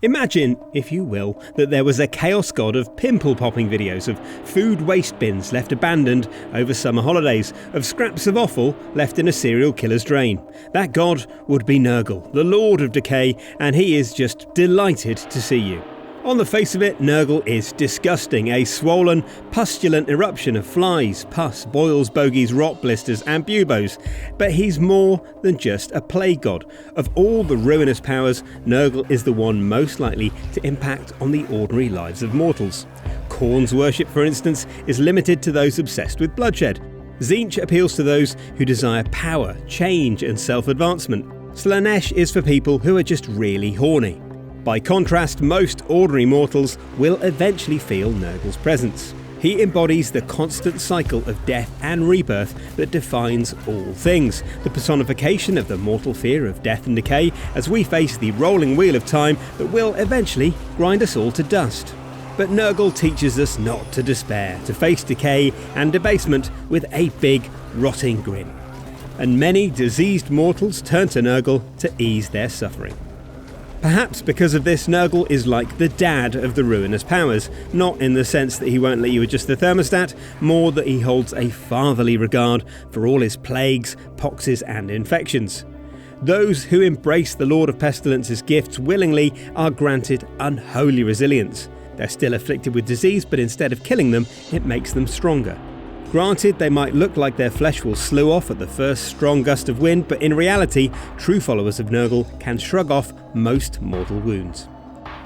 Imagine, if you will, that there was a chaos god of pimple-popping videos, of food waste bins left abandoned over summer holidays, of scraps of offal left in a serial killer's drain. That god would be Nurgle, the Lord of Decay, and he is just delighted to see you. On the face of it, Nurgle is disgusting, a swollen, pustulent eruption of flies, pus, boils, bogies, rot blisters and buboes. But he's more than just a plague god. Of all the ruinous powers, Nurgle is the one most likely to impact on the ordinary lives of mortals. Khorne's worship, for instance, is limited to those obsessed with bloodshed. Tzeentch appeals to those who desire power, change and self-advancement. Slaanesh is for people who are just really horny. By contrast, most ordinary mortals will eventually feel Nurgle's presence. He embodies the constant cycle of death and rebirth that defines all things, the personification of the mortal fear of death and decay as we face the rolling wheel of time that will eventually grind us all to dust. But Nurgle teaches us not to despair, to face decay and debasement with a big, rotting grin. And many diseased mortals turn to Nurgle to ease their suffering. Perhaps because of this, Nurgle is like the dad of the ruinous powers, not in the sense that he won't let you adjust the thermostat, more that he holds a fatherly regard for all his plagues, poxes and infections. Those who embrace the Lord of Pestilence's gifts willingly are granted unholy resilience. They're still afflicted with disease, but instead of killing them, it makes them stronger. Granted, they might look like their flesh will slough off at the first strong gust of wind, but in reality, true followers of Nurgle can shrug off most mortal wounds.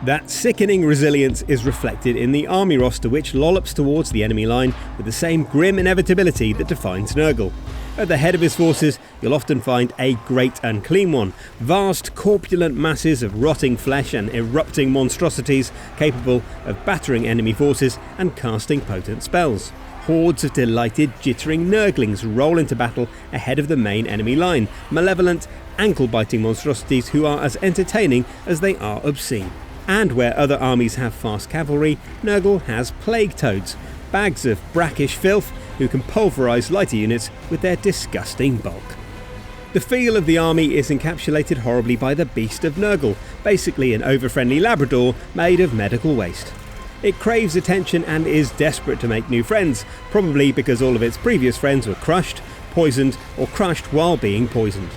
That sickening resilience is reflected in the army roster, which lollops towards the enemy line with the same grim inevitability that defines Nurgle. At the head of his forces, you'll often find a Great Unclean One, vast corpulent masses of rotting flesh and erupting monstrosities capable of battering enemy forces and casting potent spells. Hordes of delighted, jittering Nurglings roll into battle ahead of the main enemy line, malevolent, ankle-biting monstrosities who are as entertaining as they are obscene. And where other armies have fast cavalry, Nurgle has plague toads, bags of brackish filth who can pulverise lighter units with their disgusting bulk. The feel of the army is encapsulated horribly by the beast of Nurgle, basically an over-friendly Labrador made of medical waste. It craves attention and is desperate to make new friends, probably because all of its previous friends were crushed, poisoned, or crushed while being poisoned.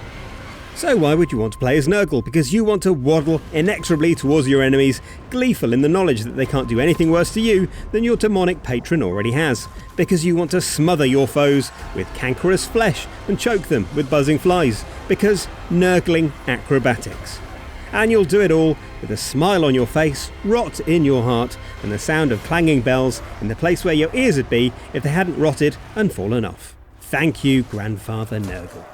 So why would you want to play as Nurgle? Because you want to waddle inexorably towards your enemies, gleeful in the knowledge that they can't do anything worse to you than your demonic patron already has. Because you want to smother your foes with cankerous flesh and choke them with buzzing flies. Because Nurgling acrobatics. And you'll do it all with a smile on your face, rot in your heart, and the sound of clanging bells in the place where your ears would be if they hadn't rotted and fallen off. Thank you, Grandfather Nurgle.